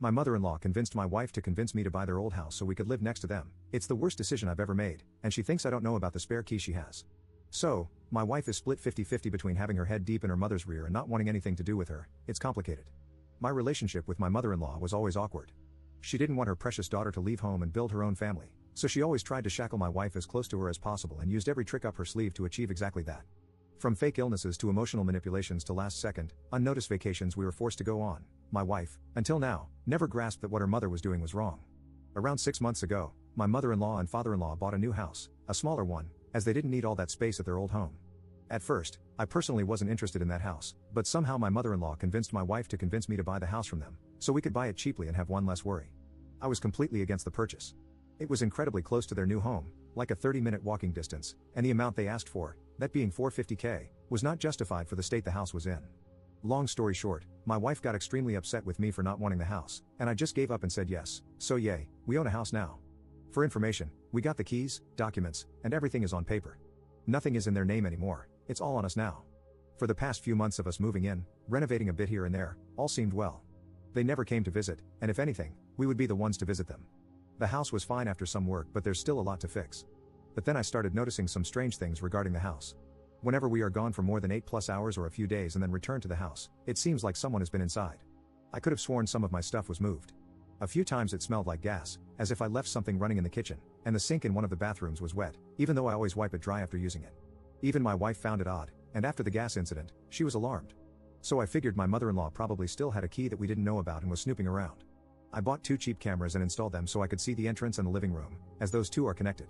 My mother-in-law convinced my wife to convince me to buy their old house so we could live next to them. It's the worst decision I've ever made, and she thinks I don't know about the spare key she has. So, my wife is split 50-50 between having her head deep in her mother's rear and not wanting anything to do with her. It's complicated. My relationship with my mother-in-law was always awkward. She didn't want her precious daughter to leave home and build her own family, so she always tried to shackle my wife as close to her as possible and used every trick up her sleeve to achieve exactly that. From fake illnesses to emotional manipulations to last-second, unnoticed vacations we were forced to go on, my wife, until now, never grasped that what her mother was doing was wrong. Around 6 months ago, my mother-in-law and father-in-law bought a new house, a smaller one, as they didn't need all that space at their old home. At first, I personally wasn't interested in that house, but somehow my mother-in-law convinced my wife to convince me to buy the house from them, so we could buy it cheaply and have one less worry. I was completely against the purchase. It was incredibly close to their new home, like a 30-minute walking distance, and the amount they asked for, that being $450K, was not justified for the state the house was in. Long story short, my wife got extremely upset with me for not wanting the house, and I just gave up and said yes, so yay, we own a house now. For information, we got the keys, documents, and everything is on paper. Nothing is in their name anymore, it's all on us now. For the past few months of us moving in, renovating a bit here and there, all seemed well. They never came to visit, and if anything, we would be the ones to visit them. The house was fine after some work, but there's still a lot to fix. But then I started noticing some strange things regarding the house. Whenever we are gone for more than 8+ hours or a few days and then return to the house, it seems like someone has been inside. I could have sworn some of my stuff was moved. A few times it smelled like gas, as if I left something running in the kitchen, and the sink in one of the bathrooms was wet, even though I always wipe it dry after using it. Even my wife found it odd, and after the gas incident, she was alarmed. So I figured my mother-in-law probably still had a key that we didn't know about and was snooping around. I bought 2 cheap cameras and installed them so I could see the entrance and the living room, as those two are connected.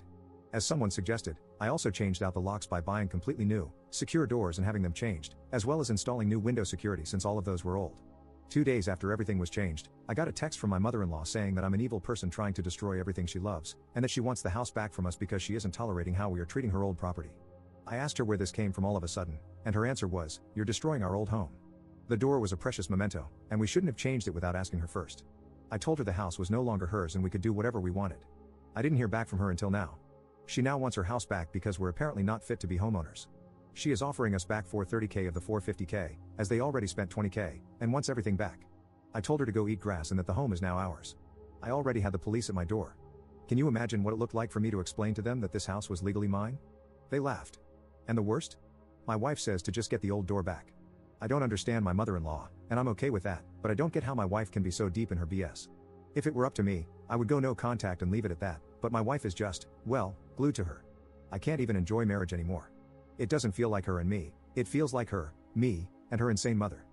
As someone suggested, I also changed out the locks by buying completely new, secure doors and having them changed, as well as installing new window security since all of those were old. 2 days after everything was changed, I got a text from my mother-in-law saying that I'm an evil person trying to destroy everything she loves, and that she wants the house back from us because she isn't tolerating how we are treating her old property. I asked her where this came from all of a sudden, and her answer was, "You're destroying our old home." The door was a precious memento, and we shouldn't have changed it without asking her first. I told her the house was no longer hers and we could do whatever we wanted. I didn't hear back from her until now. She now wants her house back because we're apparently not fit to be homeowners. She is offering us back $430K of the $450K, as they already spent $20K, and wants everything back. I told her to go eat grass and that the home is now ours. I already had the police at my door. Can you imagine what it looked like for me to explain to them that this house was legally mine? They laughed. And the worst? My wife says to just get the old door back. I don't understand my mother-in-law, and I'm okay with that, but I don't get how my wife can be so deep in her BS. If it were up to me, I would go no contact and leave it at that, but my wife is just, well, glued to her. I can't even enjoy marriage anymore. It doesn't feel like her and me, it feels like her, me, and her insane mother.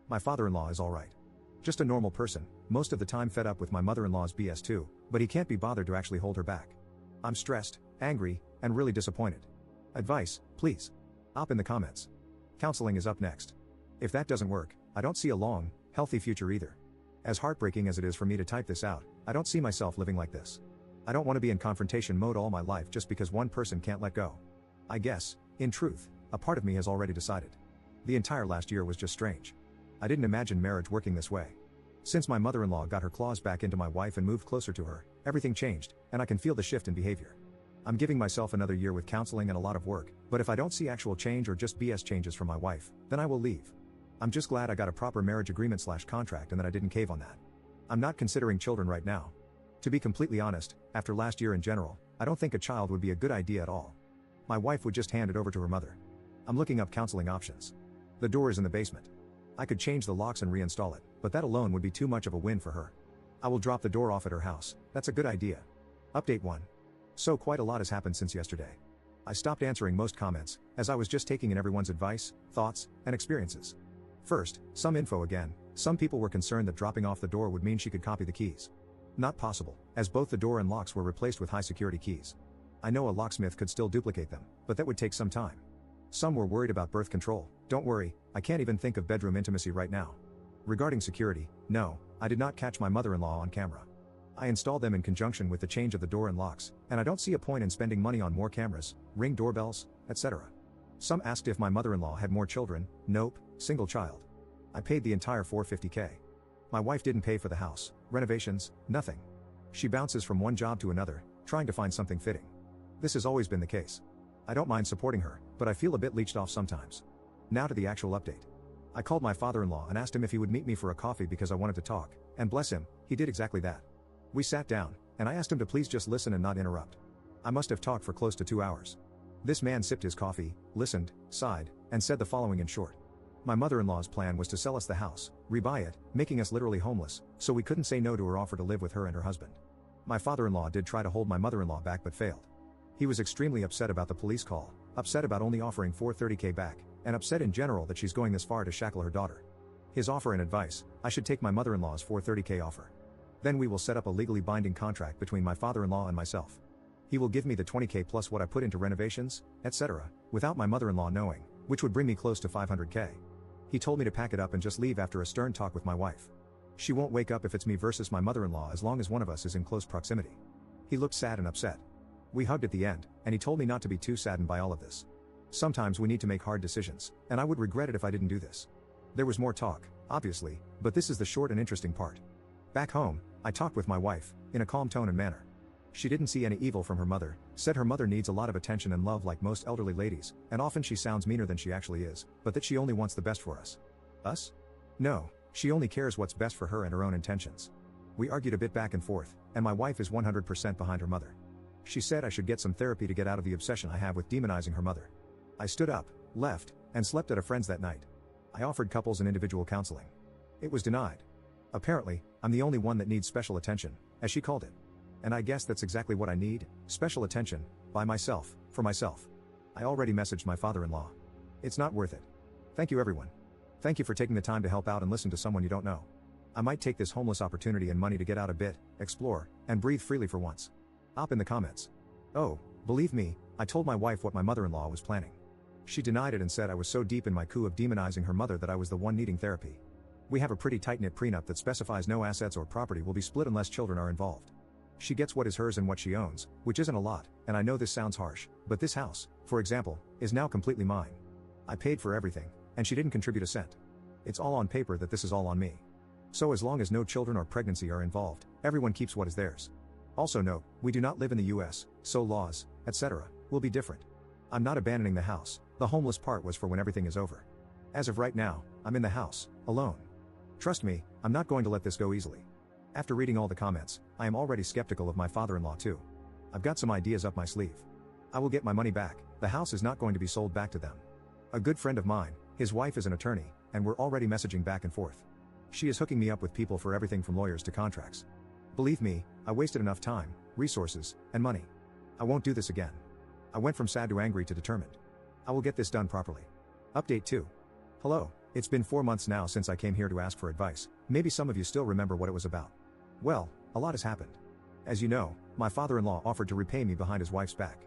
My father-in-law is alright. Just a normal person, most of the time fed up with my mother-in-law's BS too, but he can't be bothered to actually hold her back. I'm stressed, angry, and really disappointed. Advice, please. Up in the comments. Counseling is up next. If that doesn't work, I don't see a long, healthy future either. As heartbreaking as it is for me to type this out, I don't see myself living like this. I don't want to be in confrontation mode all my life just because one person can't let go. I guess, in truth, a part of me has already decided. The entire last year was just strange. I didn't imagine marriage working this way. Since my mother-in-law got her claws back into my wife and moved closer to her, everything changed, and I can feel the shift in behavior. I'm giving myself another year with counseling and a lot of work, but if I don't see actual change or just BS changes from my wife, then I will leave. I'm just glad I got a proper marriage agreement/contract and that I didn't cave on that. I'm not considering children right now. To be completely honest, after last year in general, I don't think a child would be a good idea at all. My wife would just hand it over to her mother. I'm looking up counseling options. The door is in the basement. I could change the locks and reinstall it, but that alone would be too much of a win for her. I will drop the door off at her house, that's a good idea. Update 1. So quite a lot has happened since yesterday. I stopped answering most comments, as I was just taking in everyone's advice, thoughts, and experiences. First, some info again, some people were concerned that dropping off the door would mean she could copy the keys. Not possible, as both the door and locks were replaced with high security keys. I know a locksmith could still duplicate them, but that would take some time. Some were worried about birth control. Don't worry, I can't even think of bedroom intimacy right now. Regarding security, no, I did not catch my mother-in-law on camera. I installed them in conjunction with the change of the door and locks, and I don't see a point in spending money on more cameras, Ring doorbells, etc. Some asked if my mother-in-law had more children. Nope, single child. I paid the entire $450K. My wife didn't pay for the house, renovations, nothing. She bounces from one job to another, trying to find something fitting. This has always been the case. I don't mind supporting her, but I feel a bit leeched off sometimes. Now to the actual update. I called my father-in-law and asked him if he would meet me for a coffee because I wanted to talk, and bless him, He did exactly that. We sat down, and I asked him to please just listen and not interrupt. I must have talked for close to 2 hours. This man sipped his coffee, listened, sighed, and said the following in short. My mother-in-law's plan was to sell us the house, rebuy it, making us literally homeless, so we couldn't say no to her offer to live with her and her husband. My father-in-law did try to hold my mother-in-law back but failed. He was extremely upset about the police call, upset about only offering $430K back, and upset in general that she's going this far to shackle her daughter. His offer and advice: I should take my mother-in-law's $430K offer. Then we will set up a legally binding contract between my father-in-law and myself. He will give me the $20K plus what I put into renovations, etc., without my mother-in-law knowing, which would bring me close to $500K. He told me to pack it up and just leave after a stern talk with my wife. She won't wake up if it's me versus my mother-in-law as long as one of us is in close proximity. He looked sad and upset. We hugged at the end, and he told me not to be too saddened by all of this. Sometimes we need to make hard decisions, and I would regret it if I didn't do this. There was more talk, obviously, but this is the short and interesting part. Back home, I talked with my wife, in a calm tone and manner. She didn't see any evil from her mother, said her mother needs a lot of attention and love like most elderly ladies, and often she sounds meaner than she actually is, but that she only wants the best for us. Us? No, she only cares what's best for her and her own intentions. We argued a bit back and forth, and my wife is 100% behind her mother. She said I should get some therapy to get out of the obsession I have with demonizing her mother. I stood up, left, and slept at a friend's that night. I offered couples and individual counseling. It was denied. Apparently, I'm the only one that needs special attention, as she called it. And I guess that's exactly what I need, special attention, by myself, for myself. I already messaged my father-in-law. It's not worth it. Thank you everyone. Thank you for taking the time to help out and listen to someone you don't know. I might take this homeless opportunity and money to get out a bit, explore, and breathe freely for once. Op in the comments. Oh, believe me, I told my wife what my mother-in-law was planning. She denied it and said I was so deep in my coup of demonizing her mother that I was the one needing therapy. We have a pretty tight-knit prenup that specifies no assets or property will be split unless children are involved. She gets what is hers and what she owns, which isn't a lot, and I know this sounds harsh, but this house, for example, is now completely mine. I paid for everything, and she didn't contribute a cent. It's all on paper that this is all on me. So as long as no children or pregnancy are involved, everyone keeps what is theirs. Also note, we do not live in the US, so laws, etc., will be different. I'm not abandoning the house, the homeless part was for when everything is over. As of right now, I'm in the house, alone. Trust me, I'm not going to let this go easily. After reading all the comments, I am already skeptical of my father-in-law too. I've got some ideas up my sleeve. I will get my money back, the house is not going to be sold back to them. A good friend of mine, his wife is an attorney, and we're already messaging back and forth. She is hooking me up with people for everything from lawyers to contracts. Believe me, I wasted enough time, resources, and money. I won't do this again. I went from sad to angry to determined. I will get this done properly. Update 2. Hello, it's been 4 months now since I came here to ask for advice. Maybe some of you still remember what it was about. Well, a lot has happened. As you know, my father-in-law offered to repay me behind his wife's back.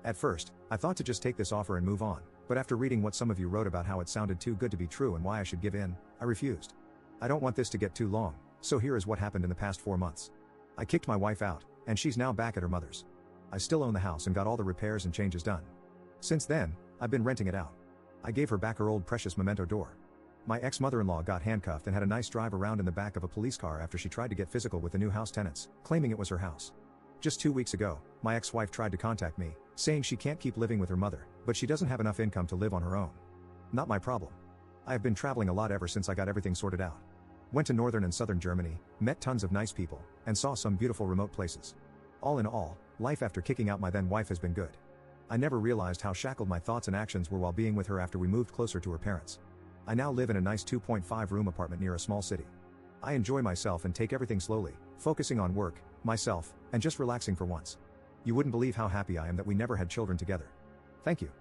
At first, I thought to just take this offer and move on, but after reading what some of you wrote about how it sounded too good to be true and why I should give in, I refused. I don't want this to get too long, so here is what happened in the past 4 months. I kicked my wife out, and she's now back at her mother's. I still own the house and got all the repairs and changes done. Since then, I've been renting it out. I gave her back her old precious memento door. My ex-mother-in-law got handcuffed and had a nice drive around in the back of a police car after she tried to get physical with the new house tenants, claiming it was her house. Just 2 weeks ago, my ex-wife tried to contact me, saying she can't keep living with her mother, but she doesn't have enough income to live on her own. Not my problem. I have been traveling a lot ever since I got everything sorted out. Went to northern and southern Germany, met tons of nice people, and saw some beautiful remote places. All in all, life after kicking out my then wife has been good. I never realized how shackled my thoughts and actions were while being with her after we moved closer to her parents. I now live in a nice 2.5-room apartment near a small city. I enjoy myself and take everything slowly, focusing on work, myself, and just relaxing for once. You wouldn't believe how happy I am that we never had children together. Thank you.